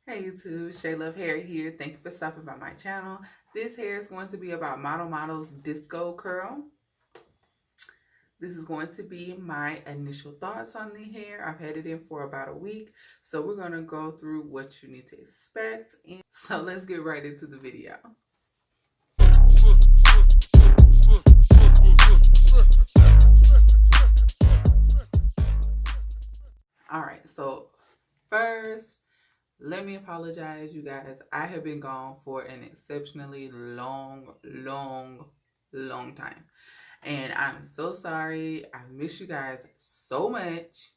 Hey YouTube, Shay Love Hair here. Thank you for stopping by my channel. This hair is going to be about Model's Disco Curl. This is going to be my initial thoughts on the hair. I've had it in for about a week, so we're going to go through what you need to expect. And so let's get right into the video. Alright, so first, let me apologize, you guys. I have been gone for an exceptionally long time. And I'm so sorry. I miss you guys so much.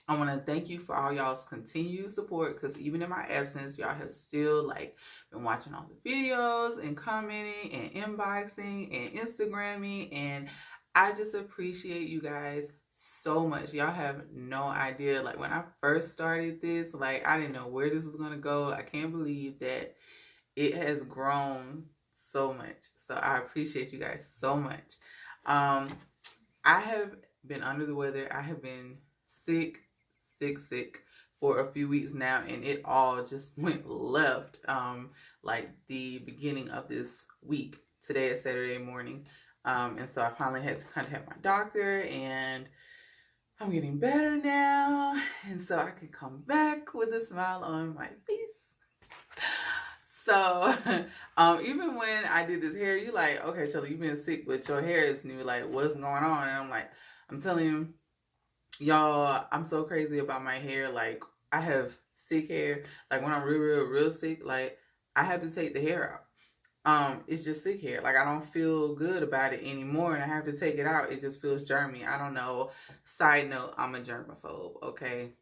I want to thank you for all y'all's continued support, because even in my absence, y'all have still been watching all the videos and commenting and inboxing and Instagramming, and I just appreciate you guys so much. Y'all have no idea. When I first started this, I didn't know where this was going to go. I can't believe that it has grown so much. So I appreciate you guys so much. I have been under the weather. I have been sick for a few weeks now, and it all just went left the beginning of this week. Today is Saturday morning, and so I finally had to contact my doctor, and I'm getting better now, and so I can come back with a smile on my face. So even when I did this hair, you okay, Shelly, you've been sick, but your hair is new. What's going on? And I'm telling you, y'all, I'm so crazy about my hair. I have sick hair. When I'm real sick, I have to take the hair out. It's just sick hair. I don't feel good about it anymore, and I have to take it out. It just feels germy. I don't know. Side note, I'm a germaphobe, okay?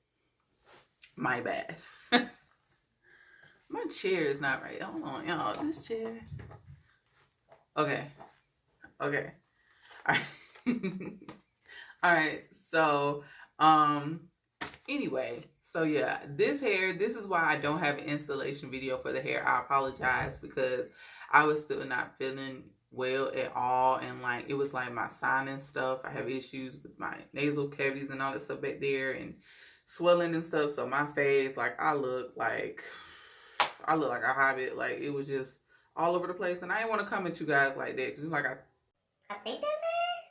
My bad. My chair is not right. Hold on, y'all. This chair. Okay. All right. All right. So, anyway. So, yeah. This hair, this is why I don't have an installation video for the hair. I apologize, because I was still not feeling well at all. And, it was my sinus stuff. I have issues with my nasal cavities and all that stuff back there, and swelling and stuff. So, my face, I look like a hobbit. It was just all over the place, and I didn't want to come at you guys like that, because I think that's it.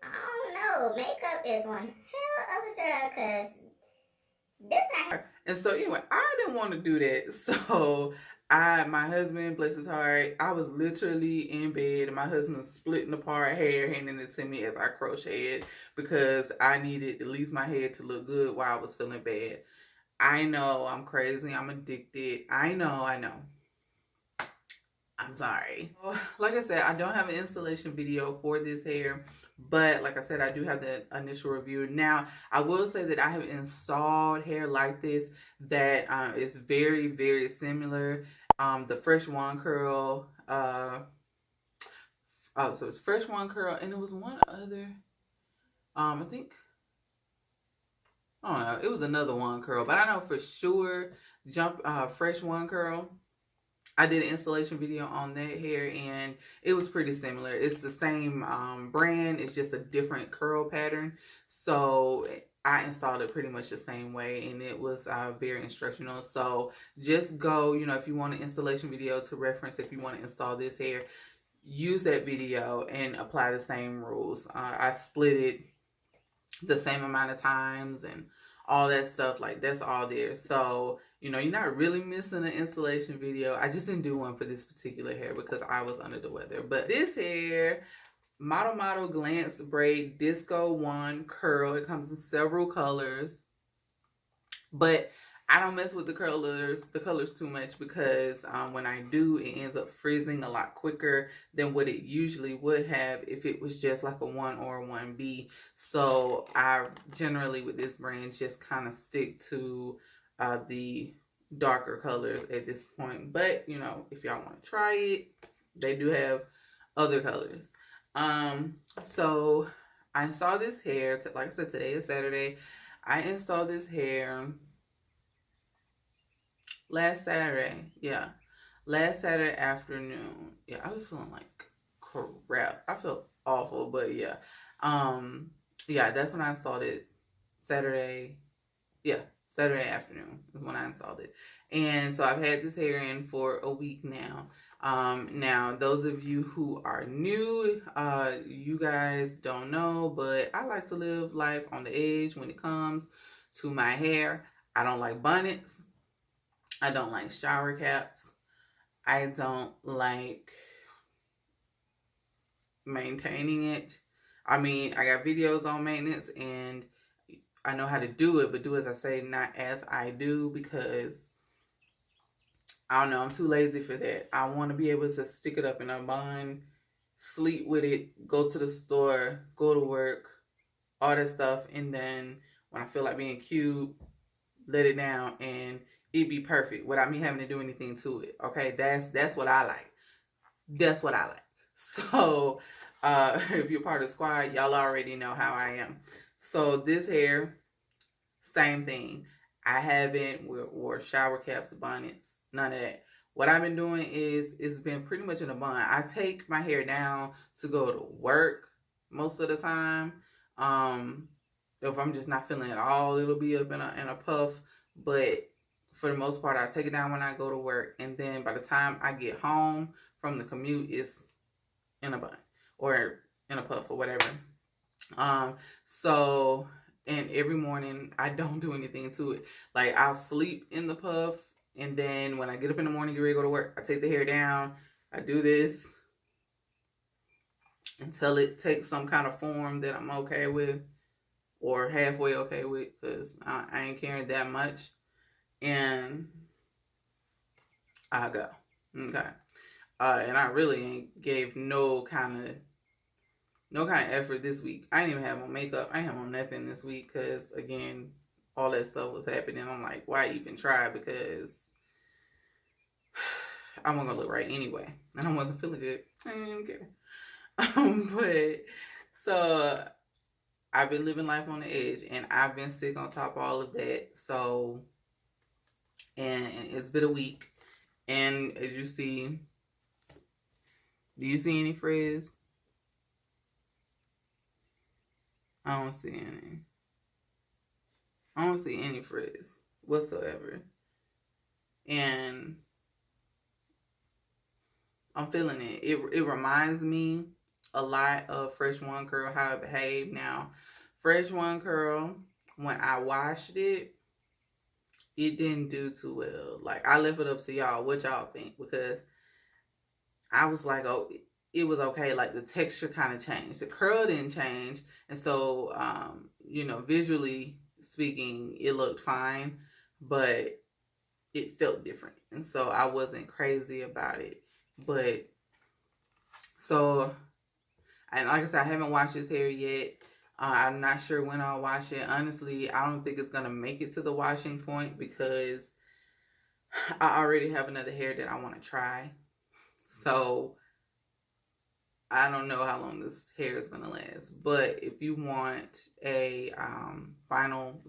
I don't know. Makeup is one hell of a drug, because this not. And so anyway, I didn't want to do that. So my husband, bless his heart, I was literally in bed, and my husband was splitting apart hair, handing it to me as I crocheted, because I needed at least my hair to look good while I was feeling bad. I know I'm crazy. I'm addicted. I know. I'm sorry. Like I said, I don't have an installation video for this hair, but like I said, I do have the initial review. Now, I will say that I have installed hair like this that is very similar. The Fresh One Curl. So it's Fresh One Curl, and it was one other. I think. I don't know. It was another one curl, but I know for sure Fresh One Curl. I did an installation video on that hair, and it was pretty similar. It's the same brand. It's just a different curl pattern. So I installed it pretty much the same way, and it was very instructional. So just go, if you want an installation video to reference, if you want to install this hair, use that video and apply the same rules. I split it the same amount of times and all that stuff. That's all there. So you're not really missing an installation video. I just didn't do one for this particular hair because I was under the weather. But this hair, Model Glance Braid Disco One Curl. It comes in several colors, but I don't mess with the colors too much, because when I do, it ends up frizzing a lot quicker than what it usually would have if it was just like a 1 or a 1B. So I generally, with this brand, just kind of stick to the darker colors at this point. But if y'all want to try it, they do have other colors. So I installed this hair. Like I said, today is Saturday. I installed this hair last Saturday. Yeah. Last Saturday afternoon. Yeah, I was feeling like crap. I felt awful, but yeah. Yeah, that's when I installed it. Saturday. Yeah, Saturday afternoon is when I installed it. And so I've had this hair in for a week now. Now, those of you who are new, you guys don't know, but I like to live life on the edge when it comes to my hair. I don't like bonnets. I don't like shower caps. I don't like maintaining it. I mean, I got videos on maintenance and I know how to do it, but do as I say, not as I do, because I don't know, I'm too lazy for that. I want to be able to stick it up in a bun, sleep with it, go to the store, go to work, all that stuff, and then when I feel like being cute, let it down and it be perfect without me having to do anything to it. Okay, that's what I like. That's what I like. So if you're part of the squad, y'all already know how I am. So this hair, same thing. I haven't wore shower caps, bonnets, none of that. What I've been doing is it's been pretty much in a bun. I take my hair down to go to work most of the time. If I'm just not feeling it all, it'll be up in a puff. But for the most part, I take it down when I go to work, and then by the time I get home from the commute, it's in a bun or in a puff or whatever. So, and every morning I don't do anything to it. Like, I'll sleep in the puff, and then when I get up in the morning, get ready to go to work, I take the hair down, I do this until it takes some kind of form that I'm okay with or halfway okay with, because I ain't caring that much, and I go. Okay. And I really ain't gave no kind of effort this week. I didn't even have on makeup. I didn't have on nothing this week because, again, all that stuff was happening. I'm like, why even try? Because I wasn't going to look right anyway. And I wasn't feeling good. I didn't even care. But, so, I've been living life on the edge. And I've been sick on top of all of that. So, and it's been a week. And as you see, do you see any frizz? I don't see any. I don't see any frizz whatsoever. And I'm feeling it. It reminds me a lot of Fresh One Curl, how it behaved. Now, Fresh One Curl, when I washed it, it didn't do too well. Like, I left it up to y'all what y'all think, because I was like, oh, it was okay. Like, the texture kind of changed. The curl didn't change. And so, visually speaking, it looked fine, but it felt different. And so I wasn't crazy about it. But, so, and like I said, I haven't washed this hair yet. I'm not sure when I'll wash it. Honestly, I don't think it's going to make it to the washing point, because I already have another hair that I want to try. So, I don't know how long this hair is going to last. But if you want a final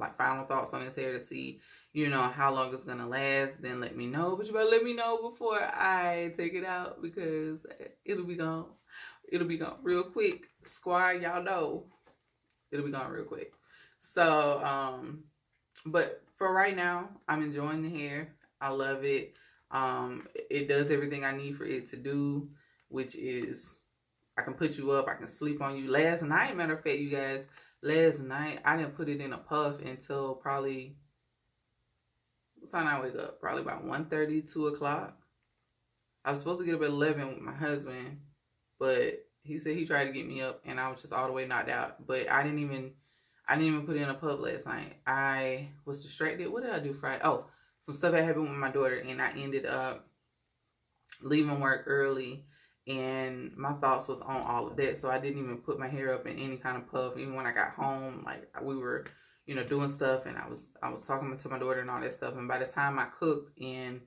thoughts on this hair to see, how long it's going to last, then let me know. But you better let me know before I take it out, because it'll be gone. It'll be gone real quick. Squad, y'all know. It'll be gone real quick. So, but for right now, I'm enjoying the hair. I love it. It does everything I need for it to do, which is, I can put you up, I can sleep on you. Last night, matter of fact, you guys, last night, I didn't put it in a puff until probably, what time I wake up? Probably about 1:30, 2 o'clock. I was supposed to get up at 11 with my husband, but he said he tried to get me up, and I was just all the way knocked out. But I didn't even put it in a puff last night. I was distracted. What did I do Friday? Oh, some stuff that happened with my daughter, and I ended up leaving work early, and my thoughts was on all of that. So I didn't even put my hair up in any kind of puff. Even when I got home, like, we were, doing stuff, and I was talking to my daughter and all that stuff. And by the time I cooked, and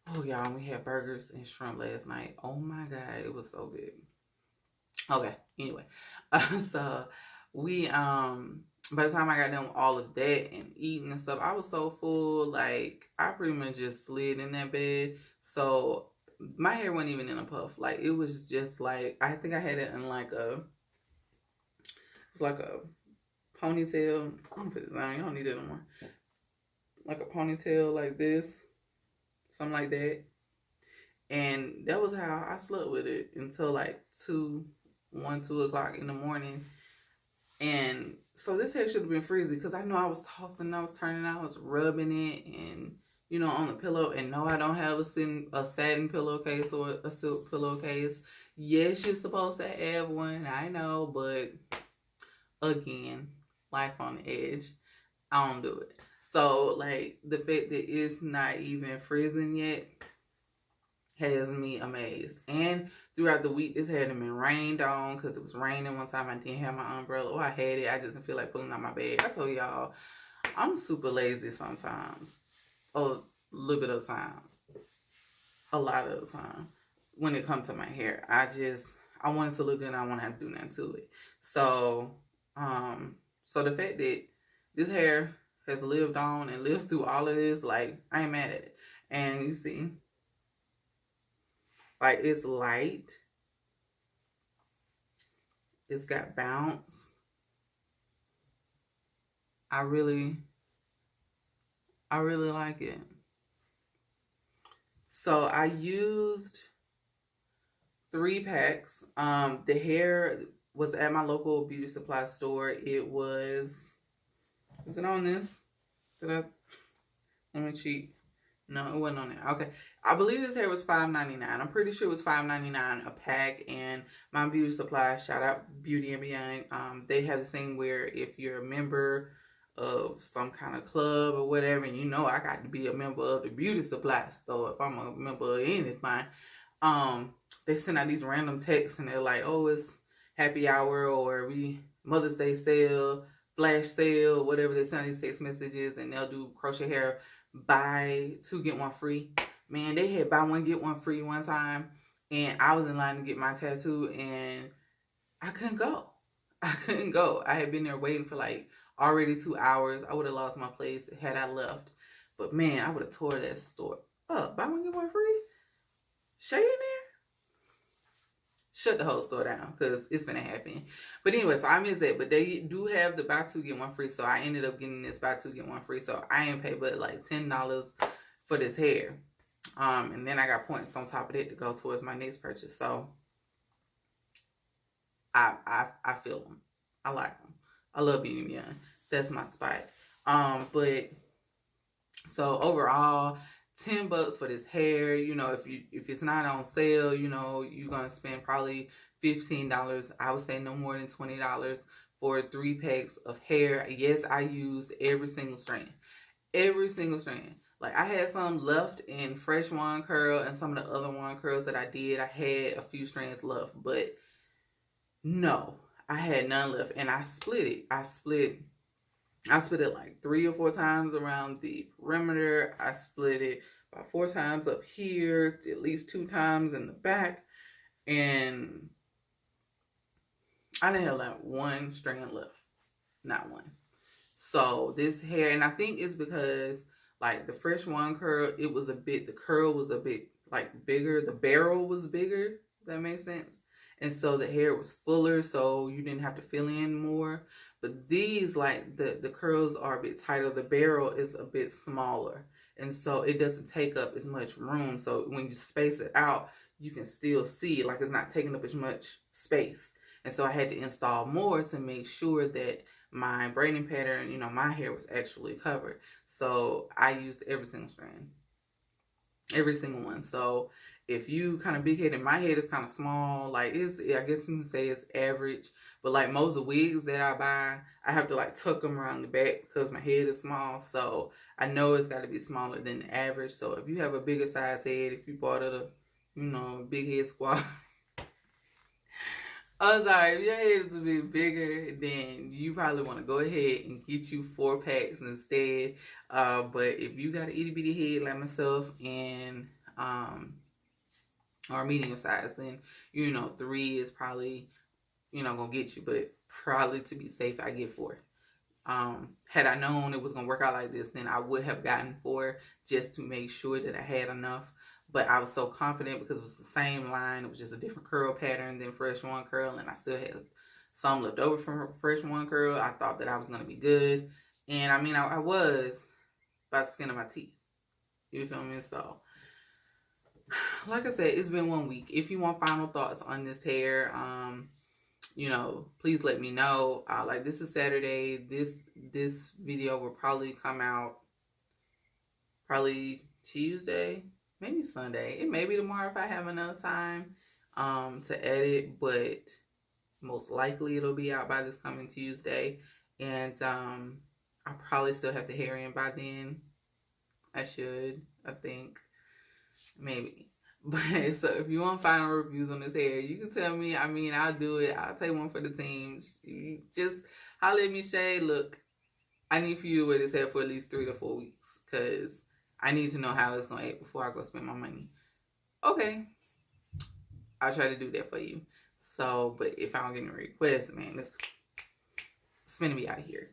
oh, y'all, we had burgers and shrimp last night. Oh my God, it was so good. Okay, anyway, so we by the time I got done with all of that and eating and stuff, I was so full, like, I pretty much just slid in that bed. So my hair wasn't even in a puff. Like, it was just like, I think I had it in like it was like a ponytail. I'm gonna put this on. You don't need it anymore. like a ponytail like this, something like that. And that was how I slept with it until like 2 o'clock in the morning. And so this hair should have been frizzy because I know I was tossing, I was turning, I was rubbing it and, on the pillow. And no, I don't have a satin pillowcase or a silk pillowcase. Yes, you're supposed to have one, I know, but again, life on the edge, I don't do it. So, like, the fact that it's not even frizzing yet has me amazed. And throughout the week, this hadn't been rained on because it was raining one time. I didn't have my umbrella. Oh, I had it. I just didn't feel like pulling out my bag. I told y'all, I'm super lazy sometimes. A little bit of the time. A lot of the time. When it comes to my hair. I want it to look good and I want to have to do nothing to it. So, so the fact that this hair has lived on and lived through all of this, like, I ain't mad at it. And you see, like, it's light. It's got bounce. I really like it. So I used 3 packs. The hair was at my local beauty supply store. It was it on this? Let me cheat. No, it wasn't on there. Okay. I believe this hair was $5.99. I'm pretty sure it was $5.99 a pack. And my beauty supply, shout out Beauty and Beyond, they have the thing where if you're a member of some kind of club or whatever, and I got to be a member of the beauty supply store if I'm a member of anything, they send out these random texts and they're like, oh, it's happy hour or Mother's Day sale, flash sale, whatever. They send these text messages and they'll do crochet hair, buy 2 get 1 free. Man, they had buy 1 get 1 free one time, and I was in line to get my tattoo and I couldn't go. I had been there waiting for like already 2 hours. I would have lost my place had I left. But man, I would have tore that store up. Buy 1 get 1 free? Shay in there? Shut the whole store down because it's gonna happen. But anyway, so I missed that. But they do have the buy 2 get 1 free. So I ended up getting this buy 2 get 1 free. So I ain't paid but like $10 for this hair. And then I got points on top of it to go towards my next purchase. So I feel them. I like them. I love Beauty and Beyond. That's my spot. But so overall, $10 for this hair. If it's not on sale, you're gonna spend probably $15. I would say no more than $20 for 3 packs of hair. Yes, I used every single strand. Every single strand. Like, I had some left in fresh wand curl, and some of the other wand curls that I did, I had a few strands left, but no, I had none left, and I split it. I split it like 3 or 4 times around the perimeter. I split it about 4 times up here, at least 2 times in the back, and I didn't have like 1 strand left, not one. So this hair, and I think it's because like the fresh one curl, the curl was a bit like bigger. The barrel was bigger. Does that make sense? And so the hair was fuller, so you didn't have to fill in more. But these, like the curls are a bit tighter. The barrel is a bit smaller. And so it doesn't take up as much room. So when you space it out, you can still see like it's not taking up as much space. And so I had to install more to make sure that my braiding pattern, my hair was actually covered. So I used every single strand. Every single one. So if you kind of big headed, my head is kind of small. Like, I guess you can say it's average. But like most of the wigs that I buy, I have to like tuck them around the back because my head is small. So I know it's got to be smaller than the average. So if you have a bigger size head, if you bought it big head squad. Oh, sorry. If your head is a bit bigger, then you probably want to go ahead and get you 4 packs instead. But if you got an itty bitty head like myself and or medium size, then 3 is probably gonna get you. But probably to be safe, I get 4. Had I known it was gonna work out like this, then I would have gotten 4 just to make sure that I had enough. But I was so confident because it was the same line. It was just a different curl pattern than fresh one curl. And I still had some left over from fresh one curl. I thought that I was going to be good. And I mean, I was. by the skin of my teeth. You feel me? So, like I said, it's been 1 week. If you want final thoughts on this hair, please let me know. Like, this is Saturday. This video will probably come out probably Tuesday, maybe Sunday. It may be tomorrow if I have enough time to edit, but most likely it'll be out by this coming Tuesday. And I'll probably still have the hair in by then. I think. Maybe. But so if you want final reviews on this hair, you can tell me. I mean, I'll do it. I'll take one for the team. You just holler at me, Shay. Look, I need for you to wear this hair for at least 3 to 4 weeks, because I need to know how it's going to act before I go spend my money. Okay. I'll try to do that for you. So, but if I don't get any requests, man, it's going to be out of here.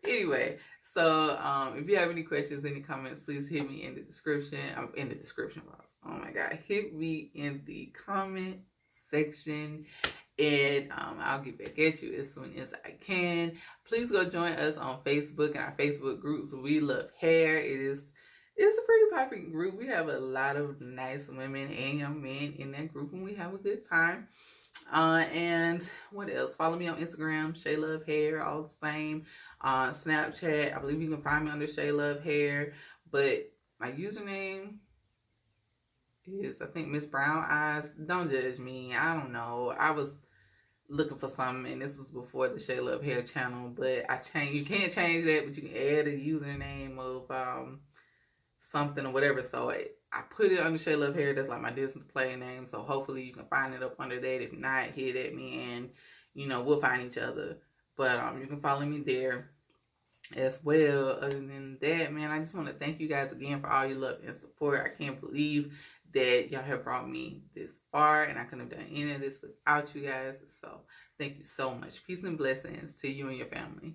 Anyway, so if you have any questions, any comments, please hit me in the description. In the description box. Oh my God. Hit me in the comment section, and I'll get back at you as soon as I can. Please go join us on Facebook and our Facebook groups. We Love Hair. It's a pretty popular group. We have a lot of nice women and young men in that group, and we have a good time. And what else? Follow me on Instagram, Shay Love Hair, all the same. Snapchat, I believe you can find me under Shay Love Hair, but my username is, I think, Miss Brown Eyes. Don't judge me. I don't know. I was looking for something, and this was before the Shay Love Hair channel, but you can't change that, but you can add a username of something or whatever. So I put it under Shay Love Hair. That's like my display name. So hopefully you can find it up under that. If not, hit at me, and we'll find each other. But you can follow me there as well. Other than that, man, I just want to thank you guys again for all your love and support. I can't believe that y'all have brought me this far, and I couldn't have done any of this without you guys. So thank you so much. Peace and blessings to you and your family.